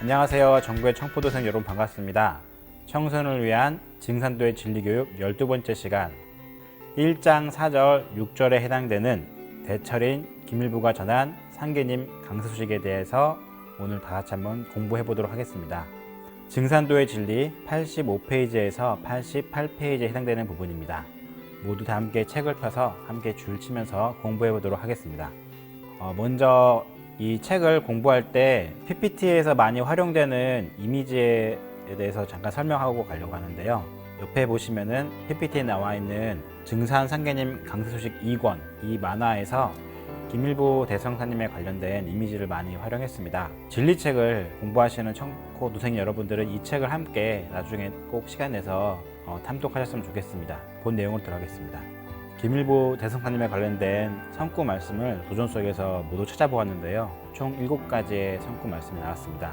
안녕하세요. 전국의 청포도생 여러분 반갑습니다. 청소년을 위한 증산도의 진리교육 12번째 시간 1장 4절 6절에 해당되는 대철인 김일부가 전한 상계님 강세 소식에 대해서 오늘 다 같이 한번 공부해 보도록 하겠습니다. 증산도의 진리 85페이지에서 88페이지에 해당되는 부분입니다. 모두 다 함께 책을 펴서 함께 줄 치면서 공부해 보도록 하겠습니다. 먼저 이 책을 공부할 때 PPT에서 많이 활용되는 이미지에 대해서 잠깐 설명하고 가려고 하는데요. 옆에 보시면은 PPT에 나와 있는 증산 상계님 강세 소식 2권 이 만화에서 김일부 대성사님에 관련된 이미지를 많이 활용했습니다. 진리책을 공부하시는 청코 도생 여러분들은 이 책을 함께 나중에 꼭 시간 내서 탐독하셨으면 좋겠습니다. 본 내용으로 들어가겠습니다. 김일부 대성사님에 관련된 성구 말씀을 도전 속에서 모두 찾아보았는데요. 총 7가지의 성구 말씀이 나왔습니다.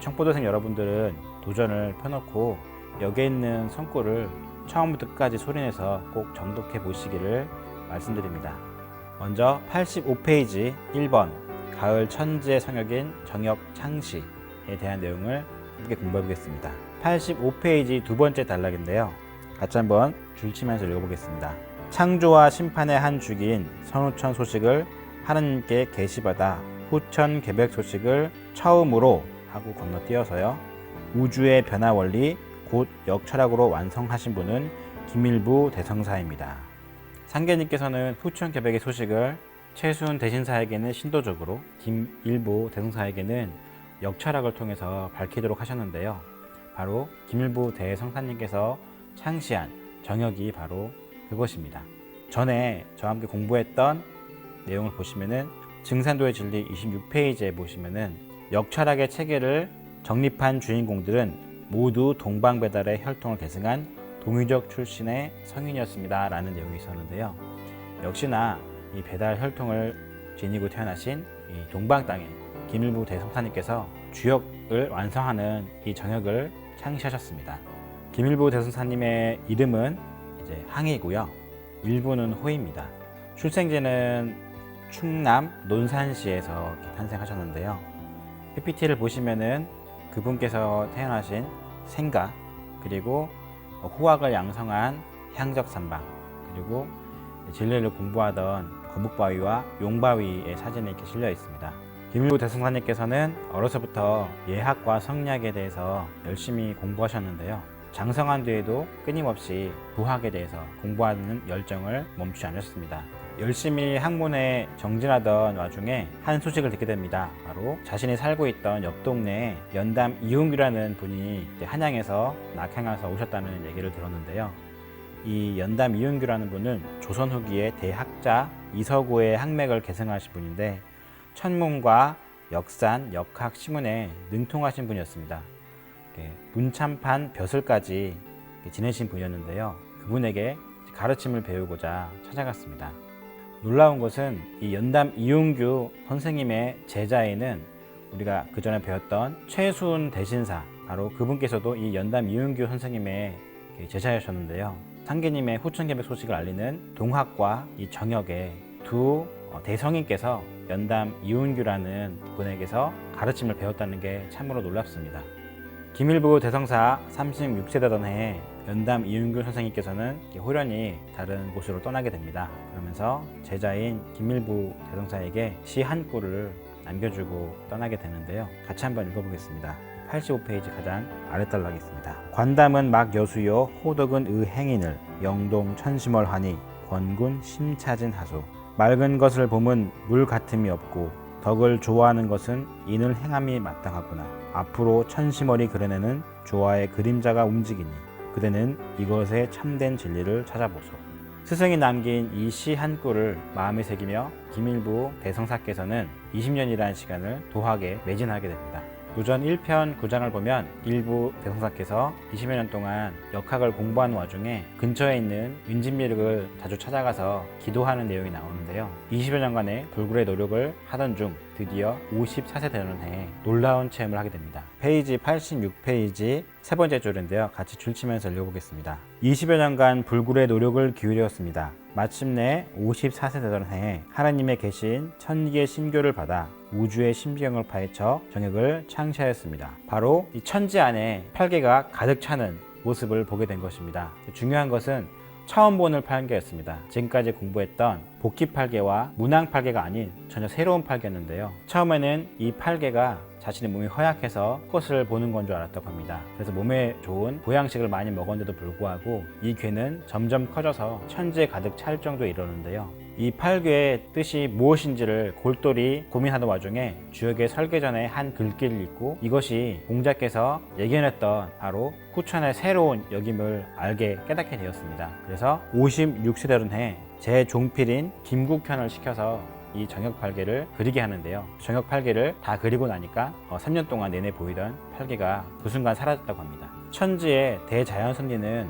청포도생 여러분들은 도전을 펴놓고 여기에 있는 성구를 처음부터 끝까지 소리내서 꼭 정독해 보시기를 말씀드립니다. 먼저 85페이지 1번 가을 천지의 성역인 정역 창시에 대한 내용을 함께 공부해 보겠습니다. 85페이지 두 번째 단락인데요. 같이 한번 줄치면서 읽어보겠습니다. 창조와 심판의 한 주기인 선후천 소식을 하느님께 계시받아 후천 계백 소식을 처음으로 하고 건너뛰어서요. 우주의 변화 원리 곧 역철학으로 완성하신 분은 김일부 대성사입니다. 상계님께서는 후천 계백의 소식을 최순 대신사에게는 신도적으로, 김일부 대성사에게는 역철학을 통해서 밝히도록 하셨는데요. 바로 김일부 대성사님께서 창시한 정역이 바로 그것입니다. 전에 저와 함께 공부했던 내용을 보시면은 증산도의 진리 26페이지에 보시면은 역철학의 체계를 정립한 주인공들은 모두 동방배달의 혈통을 계승한 동유적 출신의 성인이었습니다 라는 내용이 있었는데요. 역시나 이 배달 혈통을 지니고 태어나신 이 동방 땅에 김일부 대성사님께서 주역을 완성하는 이 정역을 창시하셨습니다. 김일부 대성사님의 이름은 이제 항이고요. 일부는 호입니다. 출생지는 충남 논산시에서 탄생하셨는데요. PPT를 보시면은 그분께서 태어나신 생가 그리고 호학을 양성한 향적산방 그리고 진리를 공부하던 거북바위와 용바위의 사진이 이렇게 실려 있습니다. 김일부 대성사님께서는 어려서부터 예학과 성리학에 대해서 열심히 공부하셨는데요. 장성한 뒤에도 끊임없이 부학에 대해서 공부하는 열정을 멈추지 않으셨습니다. 열심히 학문에 정진하던 와중에 한 소식을 듣게 됩니다. 바로 자신이 살고 있던 옆 동네에 연담 이용규라는 분이 한양에서 낙향해서 오셨다는 얘기를 들었는데요. 이 연담 이용규라는 분은 조선 후기의 대학자 이서구의 학맥을 계승하신 분인데 천문과 역산, 역학, 시문에 능통하신 분이었습니다. 문참판 벼슬까지 지내신 분이었는데요. 그분에게 가르침을 배우고자 찾아갔습니다. 놀라운 것은 이 연담 이용규 선생님의 제자에는 우리가 그 전에 배웠던 최순 대신사 바로 그분께서도 이 연담 이용규 선생님의 제자이셨는데요. 상계님의 후천계백 소식을 알리는 동학과 이 정역의 두 대성인께서 연담 이용규라는 분에게서 가르침을 배웠다는 게 참으로 놀랍습니다. 김일부 대성사 36세되던 해에 연담 이윤규 선생님께서는 호련히 다른 곳으로 떠나게 됩니다. 그러면서 제자인 김일부 대성사에게 시 한 구를 남겨주고 떠나게 되는데요. 같이 한번 읽어보겠습니다. 85페이지 가장 아랫단락에 있습니다. 관담은 막 여수요 호덕은 의행인을 영동 천심월하니 권군 심차진 하소. 맑은 것을 봄은 물 같음이 없고 덕을 좋아하는 것은 인을 행함이 마땅하구나. 앞으로 천심월이 그려내는 조화의 그림자가 움직이니 그대는 이것에 참된 진리를 찾아보소. 스승이 남긴 이 시 한 구를 마음에 새기며 김일부 대성사께서는 20년이라는 시간을 도학에 매진하게 됩니다. 도전 1편 9장을 보면 일부 대성사께서 20여 년 동안 역학을 공부하는 와중에 근처에 있는 윤진미륵을 자주 찾아가서 기도하는 내용이 나오는데요. 20여 년간의 불굴의 노력을 하던 중 드디어 54세 되는 해에 놀라운 체험을 하게 됩니다. 페이지 86페이지 세 번째 줄인데요. 같이 줄치면서 읽어보겠습니다. 20여 년간 불굴의 노력을 기울였습니다. 마침내 54세 되던 해에 하나님의 계신 천기의 신교를 받아 우주의 심경을 파헤쳐 정역을 창시하였습니다. 바로 이 천지 안에 팔계가 가득 차는 모습을 보게 된 것입니다. 중요한 것은 처음 보는 팔계였습니다. 지금까지 공부했던 복귀 팔계와 문항 팔계가 아닌 전혀 새로운 팔계였는데요. 처음에는 이 팔계가 자신의 몸이 허약해서 헛것을 보는 건 줄 알았다고 합니다. 그래서 몸에 좋은 보양식을 많이 먹었는데도 불구하고 이 괴는 점점 커져서 천지에 가득 찰 정도에 이르는데요. 이 팔괘의 뜻이 무엇인지를 골똘히 고민하던 와중에 주역의 설계전에 한 글귀를 읽고 이것이 공자께서 예견했던 바로 후천의 새로운 역임을 알게 깨닫게 되었습니다. 그래서 56세 되던 해 제 종필인 김국현을 시켜서 이 정역팔계를 그리게 하는데요. 정역팔계를 다 그리고 나니까 3년 동안 내내 보이던 팔계가 그 순간 사라졌다고 합니다. 천지의 대자연섭리는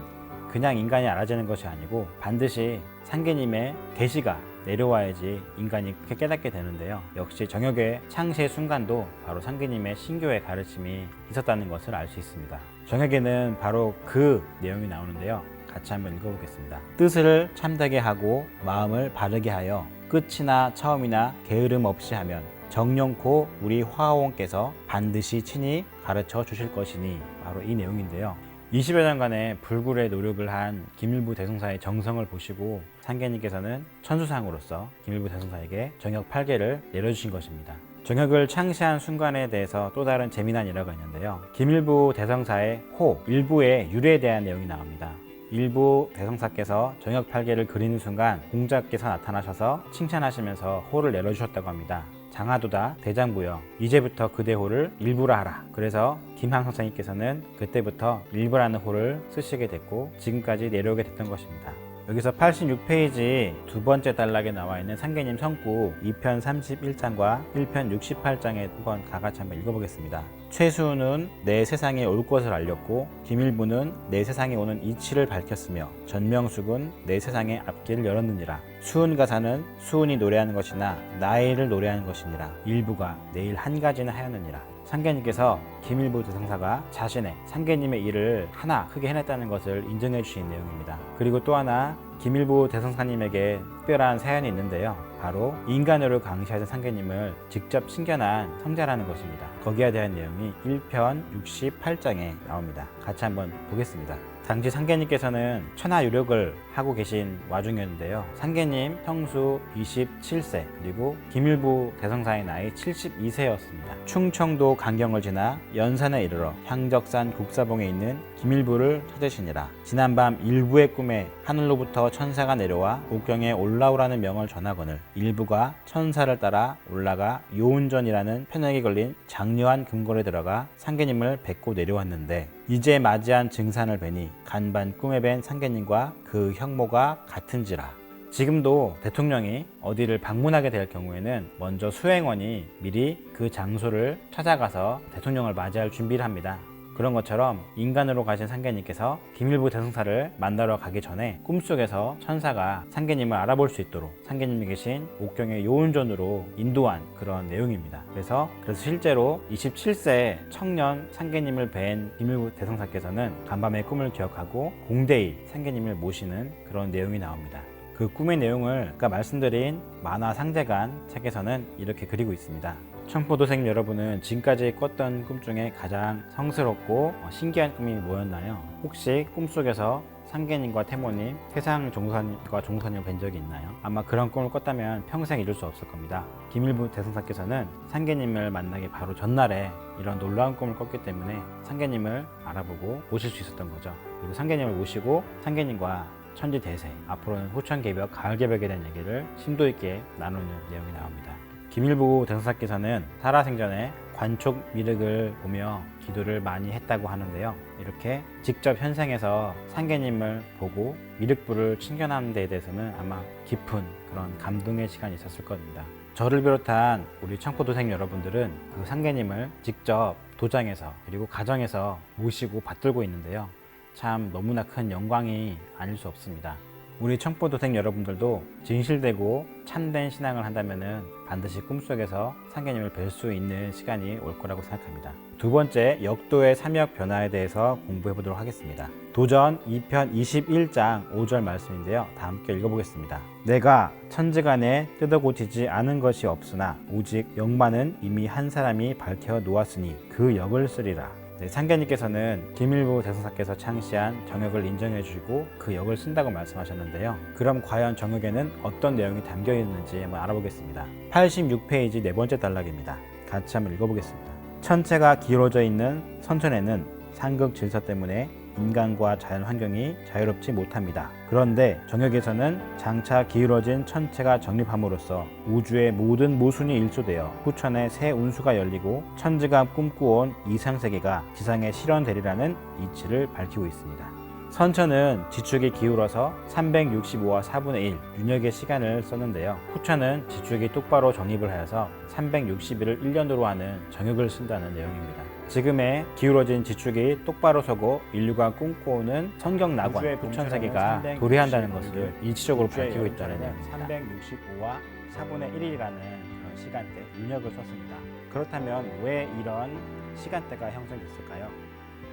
그냥 인간이 알아지는 것이 아니고 반드시 상계님의 계시가 내려와야지 인간이 그렇게 깨닫게 되는데요. 역시 정역의 창시의 순간도 바로 상계님의 신교의 가르침이 있었다는 것을 알 수 있습니다. 정역에는 바로 그 내용이 나오는데요. 같이 한번 읽어보겠습니다. 뜻을 참되게 하고 마음을 바르게 하여 끝이나 처음이나 게으름 없이 하면 정령코 우리 화하원께서 반드시 친히 가르쳐 주실 것이니, 바로 이 내용인데요. 20여 년간의 불굴의 노력을 한 김일부 대성사의 정성을 보시고 상계님께서는 천수상으로서 김일부 대성사에게 정역 8개를 내려주신 것입니다. 정역을 창시한 순간에 대해서 또 다른 재미난 일화가 있는데요. 김일부 대성사의 호, 일부의 유래에 대한 내용이 나옵니다. 일부 대성사께서 정역 8개를 그리는 순간 공자께서 나타나셔서 칭찬하시면서 호를 내려주셨다고 합니다. 장하도다 대장부여, 이제부터 그대 호를 일부라 하라. 그래서 김항 선생님께서는 그때부터 일부라는 호를 쓰시게 됐고 지금까지 내려오게 됐던 것입니다. 여기서 86페이지 두 번째 단락에 나와 있는 상계님 성구 2편 31장과 1편 68장에 한번 다같이 한번 읽어보겠습니다. 최수는 내 세상에 올 것을 알렸고 김일부는 내 세상에 오는 이치를 밝혔으며 전명숙은 내 세상에 앞길을 열었느니라. 수은가사는 수은이 노래하는 것이나 나의 일을 노래하는 것이니라. 일부가 내일 한 가지나 하였느니라. 상계님께서 김일부 대성사가 자신의 상계님의 일을 하나 크게 해냈다는 것을 인정해 주신 내용입니다. 그리고 또 하나 김일부 대성사님에게 특별한 사연이 있는데요. 바로 인간으로 강시하신 상계님을 직접 신견한 성자라는 것입니다. 거기에 대한 내용이 1편 68장에 나옵니다. 같이 한번 보겠습니다. 당시 상계님께서는 천하유력을 하고 계신 와중이었는데요. 상계님 형수 27세 그리고 김일부 대성사의 나이 72세였습니다. 충청도 강경을 지나 연산에 이르러 향적산 국사봉에 있는 김일부를 찾으시니라. 지난밤 일부의 꿈에 하늘로부터 천사가 내려와 옥경에 올라오라는 명을 전하거늘 일부가 천사를 따라 올라가 요운전이라는 편액에 걸린 장려한 금골에 들어가 상계님을 뵙고 내려왔는데 이제 맞이한 증산을 뵈니 간반 꿈에 뵌 상계님과 그 형모가 같은지라. 지금도 대통령이 어디를 방문하게 될 경우에는 먼저 수행원이 미리 그 장소를 찾아가서 대통령을 맞이할 준비를 합니다. 그런 것처럼 인간으로 가신 상계님께서 김일부 대성사를 만나러 가기 전에 꿈속에서 천사가 상계님을 알아볼 수 있도록 상계님이 계신 옥경의 요운전으로 인도한 그런 내용입니다. 그래서 실제로 27세 청년 상계님을 뵌 김일부 대성사께서는 간밤의 꿈을 기억하고 공대일 상계님을 모시는 그런 내용이 나옵니다. 그 꿈의 내용을 아까 말씀드린 만화 상제간 책에서는 이렇게 그리고 있습니다. 청포도생 여러분은 지금까지 꿨던 꿈 중에 가장 성스럽고 신기한 꿈이 뭐였나요? 혹시 꿈속에서 상계님과 태모님, 세상 종사님과 종사님을 뵌 적이 있나요? 아마 그런 꿈을 꿨다면 평생 잊을 수 없을 겁니다. 김일부 대성사께서는 상계님을 만나기 바로 전날에 이런 놀라운 꿈을 꿨기 때문에 상계님을 알아보고 모실 수 있었던 거죠. 그리고 상계님을 모시고 상계님과 천지대세, 앞으로는 호천개벽, 가을개벽에 대한 얘기를 심도 있게 나누는 내용이 나옵니다. 김일부 대성사께서는 살아생전에 관촉미륵을 보며 기도를 많이 했다고 하는데요. 이렇게 직접 현생에서 상계님을 보고 미륵불을 친견하는 데에 대해서는 아마 깊은 그런 감동의 시간이 있었을 겁니다. 저를 비롯한 우리 청포도생 여러분들은 그 상계님을 직접 도장에서 그리고 가정에서 모시고 받들고 있는데요. 참 너무나 큰 영광이 아닐 수 없습니다. 우리 청포도생 여러분들도 진실되고 참된 신앙을 한다면 반드시 꿈속에서 상계님을 뵐 수 있는 시간이 올 거라고 생각합니다. 두 번째, 역도의 삼역 변화에 대해서 공부해 보도록 하겠습니다. 도전 2편 21장 5절 말씀인데요. 다 함께 읽어보겠습니다. 내가 천지간에 뜯어 고치지 않은 것이 없으나 오직 역만은 이미 한 사람이 밝혀 놓았으니 그 역을 쓰리라. 네, 상계님께서는 김일부 대성사께서 창시한 정역을 인정해 주시고 그 역을 쓴다고 말씀하셨는데요. 그럼 과연 정역에는 어떤 내용이 담겨 있는지 한번 알아보겠습니다. 86페이지 네 번째 단락입니다. 같이 한번 읽어보겠습니다. 천체가 기울어져 있는 선천에는 상극 질서 때문에 인간과 자연 환경이 자유롭지 못합니다. 그런데 정역에서는 장차 기울어진 천체가 정립함으로써 우주의 모든 모순이 일소되어 후천에 새 운수가 열리고 천지가 꿈꾸어온 이상세계가 지상에 실현되리라는 이치를 밝히고 있습니다. 선천은 지축이 기울어서 365와 4분의 1 윤역의 시간을 썼는데요. 후천은 지축이 똑바로 정립을 하여서 361을 1년도로 하는 정역을 쓴다는 내용입니다. 지금의 기울어진 지축이 똑바로 서고 인류가 꿈꿔오는 성경낙원 후천세계가 도래한다는 것을 일치적으로 밝히고 있다는 내용입니다. 365와 4분의 1이라는 그런 시간대 윤역을 썼습니다. 그렇다면 왜 이런 시간대가 형성됐을까요?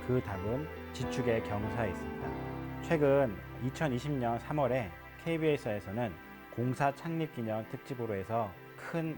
그 답은 지축의 경사에 있습니다. 최근 2020년 3월에 KBS에서는 공사 창립 기념 특집으로 해서 큰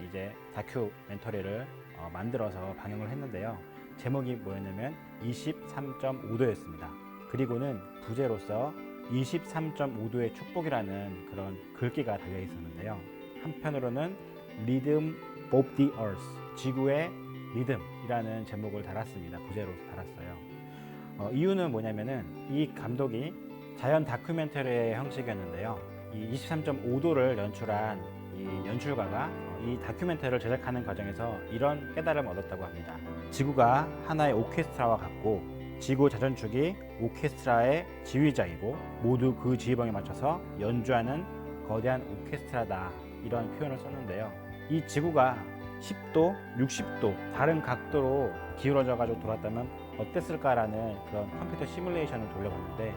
다큐멘터리를 만들어서 방영을 했는데요. 제목이 뭐였냐면 23.5도였습니다. 그리고는 부제로서 23.5도의 축복이라는 그런 글귀가 달려 있었는데요. 한편으로는 Rhythm of the Earth, 지구의 리듬이라는 제목을 달았습니다. 부제로서 달았어요. 이유는 뭐냐면은 이 감독이 자연 다큐멘터리의 형식이었는데요. 이 23.5도를 연출한 이 연출가가 이 다큐멘터리를 제작하는 과정에서 이런 깨달음을 얻었다고 합니다. 지구가 하나의 오케스트라와 같고 지구 자전축이 오케스트라의 지휘자이고 모두 그 지휘봉에 맞춰서 연주하는 거대한 오케스트라다, 이런 표현을 썼는데요. 이 지구가 10도, 60도 다른 각도로 기울어져 가지고 돌았다면 어땠을까라는 그런 컴퓨터 시뮬레이션을 돌려봤는데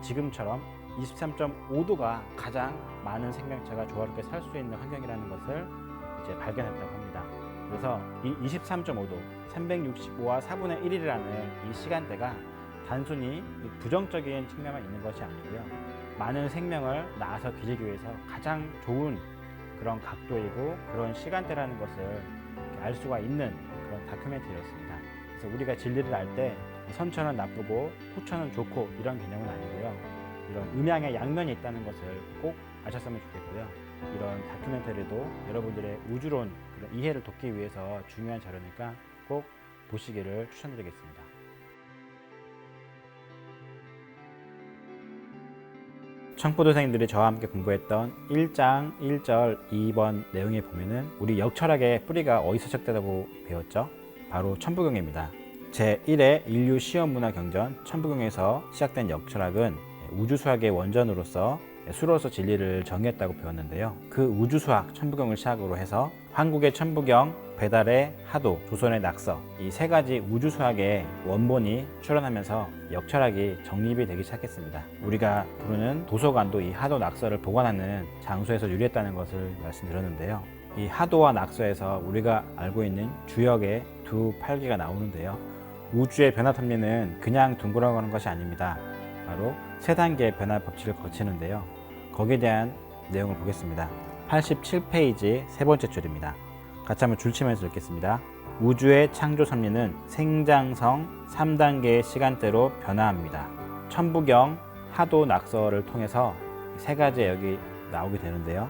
지금처럼 23.5도가 가장 많은 생명체가 조화롭게 살 수 있는 환경이라는 것을 이제 발견했다고 합니다. 그래서 이 23.5도, 365와 4분의 1이라는 이 시간대가 단순히 부정적인 측면만 있는 것이 아니고요. 많은 생명을 낳아서 기르기 위해서 가장 좋은 그런 각도이고 그런 시간대라는 것을 알 수가 있는 그런 다큐멘터리였습니다. 그래서 우리가 진리를 알 때 선천은 나쁘고 후천은 좋고 이런 개념은 아니고요. 이런 음양의 양면이 있다는 것을 꼭 아셨으면 좋겠고요. 이런 다큐멘터리도 여러분들의 우주론 그런 이해를 돕기 위해서 중요한 자료니까 꼭 보시기를 추천드리겠습니다. 청포도생님들이 저와 함께 공부했던 1장 1절 2번 내용에 보면은 우리 역철학의 뿌리가 어디서 시작되다고 배웠죠? 바로 천부경입니다. 제1회 인류 시험문화 경전 천부경에서 시작된 역철학은 우주수학의 원전으로서 수로서 진리를 정의했다고 배웠는데요. 그 우주수학 천부경을 시작으로 해서 한국의 천부경, 배달의 하도, 조선의 낙서, 이 세 가지 우주수학의 원본이 출현하면서 역철학이 정립이 되기 시작했습니다. 우리가 부르는 도서관도 이 하도, 낙서를 보관하는 장소에서 유래했다는 것을 말씀드렸는데요. 이 하도와 낙서에서 우리가 알고 있는 주역의 두 팔기가 나오는데요. 우주의 변화 섭리는 그냥 둥그러가는 것이 아닙니다. 바로 세 단계의 변화 법칙을 거치는데요. 거기에 대한 내용을 보겠습니다. 87페이지 세 번째 줄입니다. 같이 한번 줄치면서 읽겠습니다. 우주의 창조 섭리는 생장성 3단계의 시간대로 변화합니다. 천부경, 하도, 낙서를 통해서 세 가지 여기 나오게 되는데요.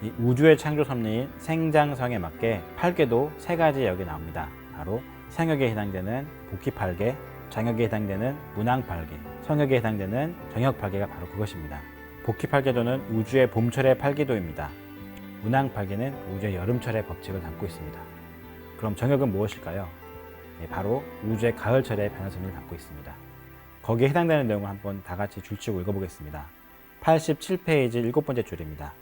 이 우주의 창조 섭리인 생장성에 맞게 팔계도 세 가지 여기 나옵니다. 바로 상역에 해당되는 복희팔계, 장역에 해당되는 문왕팔계, 성역에 해당되는 정역팔계가 바로 그것입니다. 복희팔계도는 우주의 봄철의 팔계도입니다. 문왕팔계는 우주의 여름철의 법칙을 담고 있습니다. 그럼 정역은 무엇일까요? 바로 우주의 가을철의 변화선을 담고 있습니다. 거기에 해당되는 내용을 한번 다 같이 줄치고 읽어보겠습니다. 87페이지 7번째 줄입니다.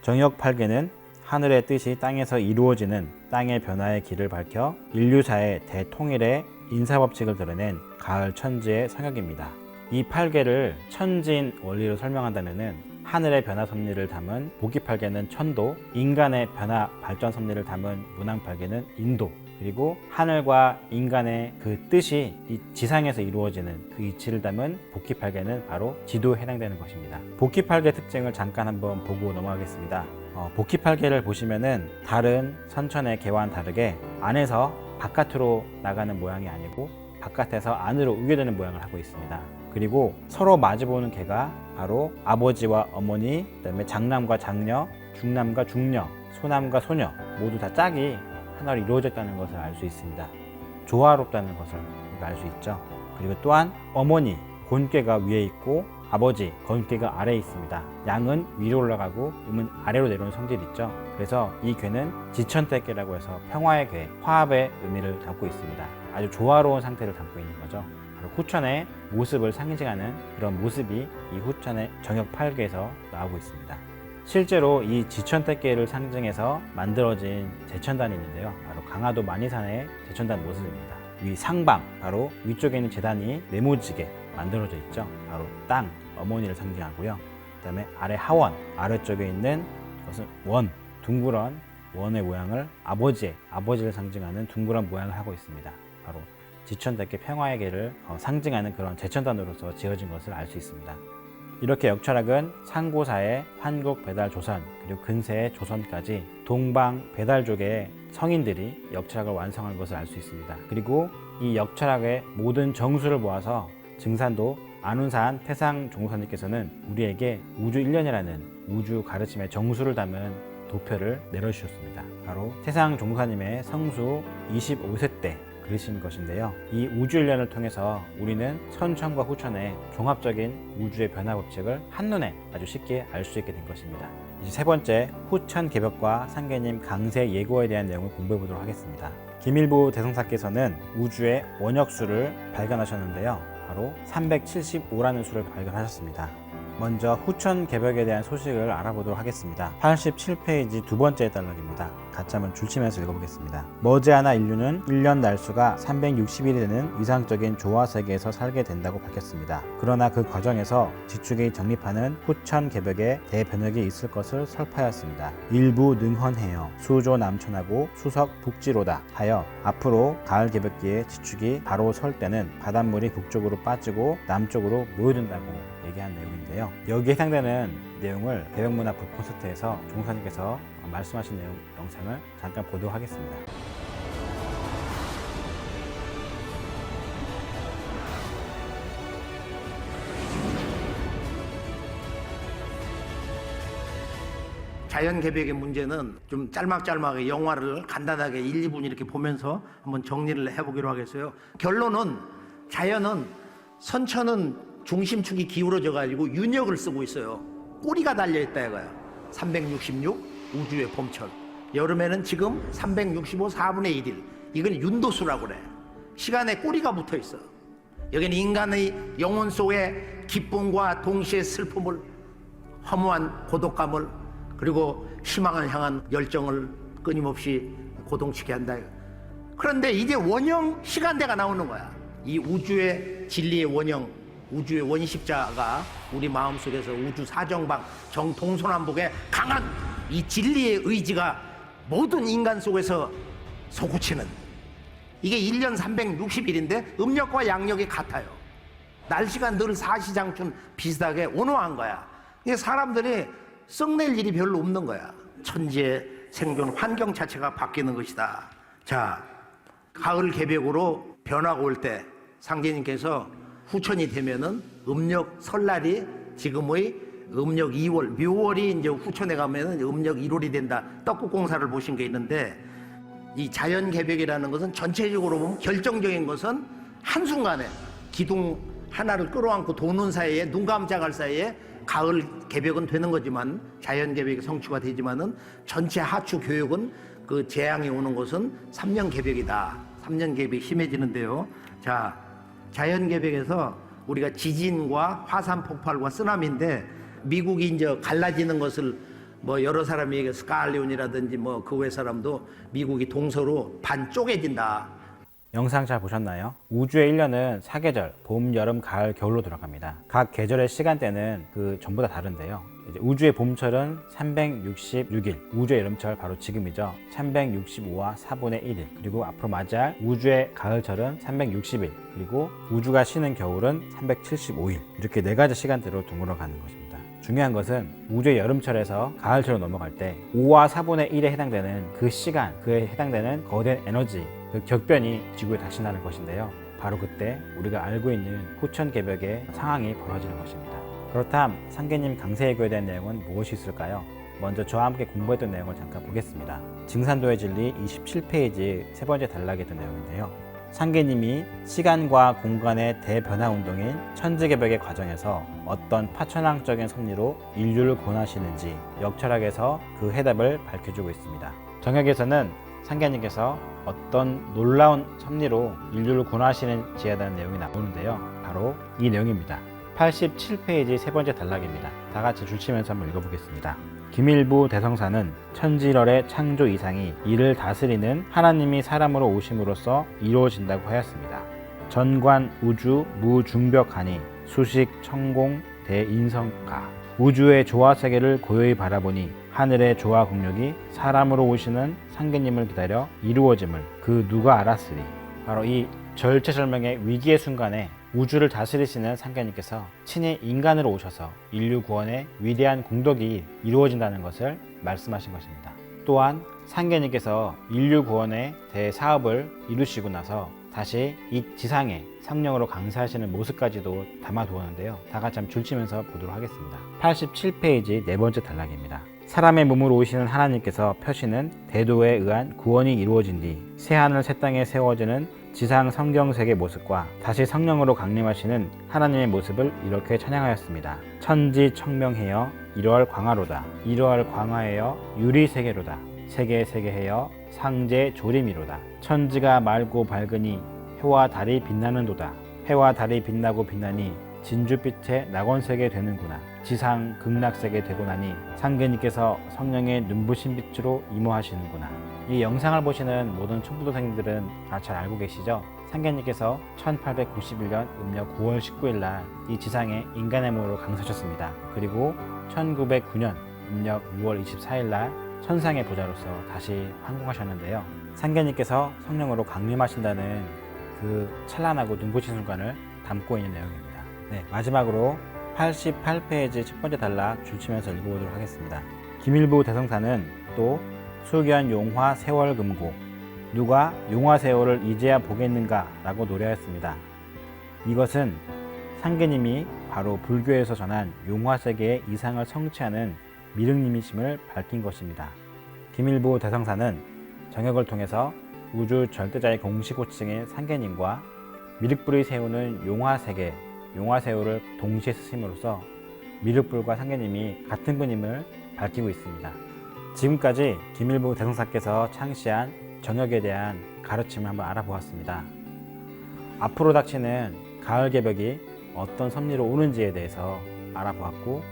정역팔계는 하늘의 뜻이 땅에서 이루어지는 땅의 변화의 길을 밝혀 인류사의 대통일의 인사법칙을 드러낸 가을 천지의 성역입니다. 이 팔개를 천진 원리로 설명한다면은 하늘의 변화 섭리를 담은 복귀팔개는 천도, 인간의 변화 발전 섭리를 담은 문왕팔개는 인도, 그리고 하늘과 인간의 그 뜻이 이 지상에서 이루어지는 그 이치를 담은 복귀팔개는 바로 지도에 해당되는 것입니다. 복귀팔개 특징을 잠깐 한번 보고 넘어가겠습니다. 복귀팔개를 보시면은 다른 선천의 개와는 다르게 안에서 바깥으로 나가는 모양이 아니고 바깥에서 안으로 우겨드는 모양을 하고 있습니다. 그리고 서로 마주보는 개가 바로 아버지와 어머니, 그다음에 장남과 장녀, 중남과 중녀, 소남과 소녀 모두 다 짝이 하나로 이루어졌다는 것을 알 수 있습니다. 조화롭다는 것을 알 수 있죠. 그리고 또한 어머니, 곤괴가 위에 있고 아버지, 건괴가 아래에 있습니다. 양은 위로 올라가고 음은 아래로 내려오는 성질이 있죠. 그래서 이 괴는 지천대괴라고 해서 평화의 괴, 화합의 의미를 담고 있습니다. 아주 조화로운 상태를 담고 있는 거죠. 바로 후천의 모습을 상징하는 그런 모습이 이 후천의 정역 8괴에서 나오고 있습니다. 실제로 이 지천대괴를 상징해서 만들어진 제천단이 있는데요. 바로 강화도 만이산의 제천단 모습입니다. 위 상방, 바로 위쪽에 있는 제단이 네모지게 만들어져 있죠. 바로 땅, 어머니를 상징하고요. 그 다음에 아래 하원, 아래쪽에 있는 것은 원, 둥그런 원의 모양을 아버지를 상징하는 둥그런 모양을 하고 있습니다. 바로 지천대괴 평화의 괴를 상징하는 그런 제천단으로서 지어진 것을 알 수 있습니다. 이렇게 역철학은 상고사의 환국 배달 조선, 그리고 근세의 조선까지 동방 배달족의 성인들이 역철학을 완성한 것을 알 수 있습니다. 그리고 이 역철학의 모든 정수를 모아서 증산도 안운산 태상종사님께서는 우리에게 우주 1년이라는 우주 가르침의 정수를 담은 도표를 내려주셨습니다. 바로 태상종사님의 성수 25세 때 그리신 것인데요. 이 우주 1년을 통해서 우리는 선천과 후천의 종합적인 우주의 변화 법칙을 한눈에 아주 쉽게 알 수 있게 된 것입니다. 이제 세 번째, 후천 개벽과 상계님 강세 예고에 대한 내용을 공부해 보도록 하겠습니다. 김일부 대성사께서는 우주의 원역수를 발견하셨는데요. 바로 375라는 수를 발견하셨습니다. 먼저 후천 개벽에 대한 소식을 알아보도록 하겠습니다. 87페이지 두 번째 단락입니다. 같이 한번 줄치면서 읽어보겠습니다. 머지않아 인류는 1년 날수가 360일이 되는 이상적인 조화 세계에서 살게 된다고 밝혔습니다. 그러나 그 과정에서 지축이 정립하는 후천 개벽에 대변혁이 있을 것을 설파하였습니다. 일부 능헌해요. 수조 남천하고 수석 북지로다 하여 앞으로 가을 개벽기에 지축이 바로 설 때는 바닷물이 북쪽으로 빠지고 남쪽으로 모여든다고 얘기한 내용인데요. 여기에 해당되는 내용을 개벽문화 북콘서트에서 종사님께서 말씀하신 내용 영상을 잠깐 보도록 하겠습니다. 자연개벽의 문제는 좀 짤막짤막하게 영화를 간단하게 1, 2분 이렇게 보면서 한번 정리를 해보기로 하겠어요. 결론은 자연은 선천은 중심축이 기울어져 가지고 윤역을 쓰고 있어요. 꼬리가 달려있다 이거야. 366 우주의 봄철. 여름에는 지금 365 4분의 1일. 이건 윤도수라고 그래. 시간에 꼬리가 붙어 있어. 여기는 인간의 영혼 속에 기쁨과 동시에 슬픔을, 허무한 고독감을, 그리고 희망을 향한 열정을 끊임없이 고동치게 한다. 그런데 이제 원형 시간대가 나오는 거야. 이 우주의 진리의 원형, 우주의 원십자가 우리 마음속에서 우주 사정방 정동서남북의 강한 이 진리의 의지가 모든 인간 속에서 솟구치는, 이게 1년 360일인데 음력과 양력이 같아요. 날씨가 늘 사시장춘 비슷하게 온화한 거야. 이게 사람들이 썩낼 일이 별로 없는 거야. 천지의 생존 환경 자체가 바뀌는 것이다. 자, 가을 개벽으로 변화가 올 때 상제님께서 후천이 되면은 음력 설날이 지금의 음력 2월, 묘월이 이제 후천에 가면은 음력 1월이 된다. 떡국공사를 보신 게 있는데, 이 자연 개벽이라는 것은 전체적으로 보면 결정적인 것은 한순간에 기둥 하나를 끌어안고 도는 사이에, 눈 깜짝할 사이에 가을 개벽은 되는 거지만, 자연 개벽이 성취가 되지만은 전체 하추 교육은 그 재앙이 오는 것은 3년 개벽이다. 3년 개벽이 심해지는데요. 자, 자연 개벽에서 우리가 지진과 화산 폭발과 쓰나미인데, 미국이 이제 갈라지는 것을 뭐 여러 사람이 얘기해서 스칼리온이라든지 뭐 그 외 사람도 미국이 동서로 반 쪼개진다. 영상 잘 보셨나요? 우주의 1년은 4계절, 봄, 여름, 가을, 겨울로 돌아갑니다. 각 계절의 시간대는 전부 다 다른데요. 이제 우주의 봄철은 366일, 우주의 여름철 바로 지금이죠. 365와 4분의 1일, 그리고 앞으로 맞이할 우주의 가을철은 360일, 그리고 우주가 쉬는 겨울은 375일, 이렇게 4가지 시간대로 둥글어 가는 것입니다. 중요한 것은 우주의 여름철에서 가을철로 넘어갈 때 5와 4분의 1에 해당되는 그 시간, 그에 해당되는 거대한 에너지, 그 격변이 지구에 닥친다는 것인데요. 바로 그때 우리가 알고 있는 후천개벽의 상황이 벌어지는 것입니다. 그렇다면 상계님 강세해교에 대한 내용은 무엇이 있을까요? 먼저 저와 함께 공부했던 내용을 잠깐 보겠습니다. 증산도의 진리 27페이지 세 번째 단락에 있던 내용인데요. 상계님이 시간과 공간의 대변화 운동인 천지개벽의 과정에서 어떤 파천왕적인 섭리로 인류를 구원하시는지 역철학에서 그 해답을 밝혀주고 있습니다. 정역에서는 상계님께서 어떤 놀라운 섭리로 인류를 구원하시는지에 대한 내용이 나오는데요. 바로 이 내용입니다. 87페이지 세 번째 단락입니다. 다 같이 줄치면서 한번 읽어보겠습니다. 기밀부 대성사는 천지열의 창조 이상이 이를 다스리는 하나님이 사람으로 오심으로써 이루어진다고 하였습니다. 전관 우주 무중벽하니 수식 천공 대인성가. 우주의 조화 세계를 고요히 바라보니 하늘의 조화 공력이 사람으로 오시는 상계님을 기다려 이루어짐을 그 누가 알았으리. 바로 이 절체절명의 위기의 순간에 우주를 다스리시는 상계님께서 친히 인간으로 오셔서 인류 구원의 위대한 공덕이 이루어진다는 것을 말씀하신 것입니다. 또한 상계님께서 인류 구원의 대사업을 이루시고 나서 다시 이 지상에 성령으로 강사하시는 모습까지도 담아두었는데요. 다 같이 한번 줄치면서 보도록 하겠습니다. 87페이지 네 번째 단락입니다. 사람의 몸으로 오시는 하나님께서 펴시는 대도에 의한 구원이 이루어진 뒤 새하늘 새 땅에 세워지는 지상 성경세계 모습과 다시 성령으로 강림하시는 하나님의 모습을 이렇게 찬양하였습니다. 천지 청명해여 이러할 광화로다. 이러할 광화해여 유리세계로다. 세계세계해여 상제 조림이로다. 천지가 맑고 밝으니 해와 달이 빛나는도다. 해와 달이 빛나고 빛나니 진주빛의 낙원세계 되는구나. 지상 극락세계 되고 나니 상계님께서 성령의 눈부신 빛으로 임호하시는구나. 이 영상을 보시는 모든 천부도생님들은 다 잘 알고 계시죠? 상계님께서 1891년 음력 9월 19일 날 이 지상에 인간의 몸으로 강사하셨습니다. 그리고 1909년 음력 6월 24일 날 천상의 보좌로서 다시 항공하셨는데요. 상계님께서 성령으로 강림하신다는 그 찬란하고 눈부신 순간을 담고 있는 내용입니다. 네, 마지막으로 88페이지 첫 번째 단락 줄치면서 읽어보도록 하겠습니다. 기밀부 대성사는 또 수견 용화 세월 금고 누가 용화 세월을 이제야 보겠는가 라고 노래하였습니다. 이것은 상계님이 바로 불교에서 전한 용화 세계의 이상을 성취하는 미륵님이심을 밝힌 것입니다. 기밀부 대성사는 정역을 통해서 우주 절대자의 공식 호칭인 상계님과 미륵불이 세우는 용화 세계, 용화 세월을 동시에 쓰심으로써 미륵불과 상계님이 같은 분임을 밝히고 있습니다. 지금까지 기밀부 대성사께서 창시한 정역에 대한 가르침을 한번 알아보았습니다. 앞으로 닥치는 가을 개벽이 어떤 섭리로 오는지에 대해서 알아보았고,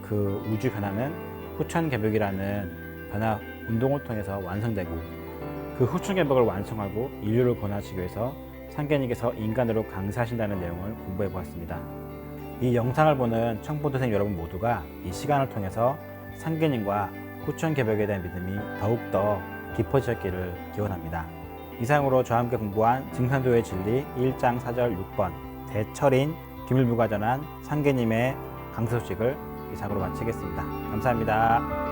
그 우주 변화는 후천 개벽이라는 변화 운동을 통해서 완성되고, 그 후천 개벽을 완성하고 인류를 구원하시기 위해서 상계님께서 인간으로 강사하신다는 내용을 공부해 보았습니다. 이 영상을 보는 청포도생 여러분 모두가 이 시간을 통해서 상계님과 후천 개벽에 대한 믿음이 더욱더 깊어지셨기를 기원합니다. 이상으로 저와 함께 공부한 증산도의 진리 1장 4절 6번 대철인 기밀부가 전한 상계님의 강사 소식을 이상으로 마치겠습니다. 감사합니다.